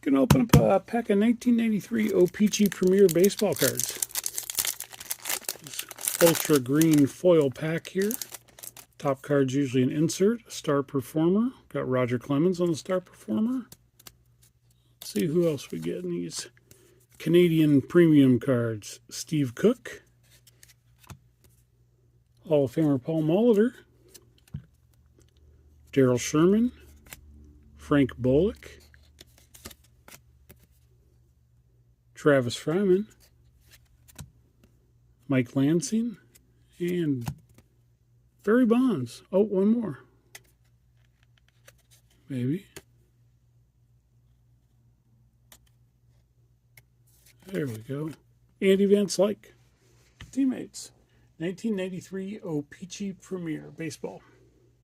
Going to open up a pack of 1993 O-Pee-Chee Premier baseball cards. This ultra green foil pack here. Top card's usually an insert, a star performer. Got Roger Clemens on the star performer. Let's see who else we get in these Canadian premium cards. Steve Cook. Hall of Famer Paul Molitor. Darryl Sherman. Frank Bullock. Travis Fryman, Mike Lansing, and Barry Bonds. Oh, one more. Maybe. There we go. Andy Van Slyke. Teammates. 1993 O-Pee-Chee Premier Baseball.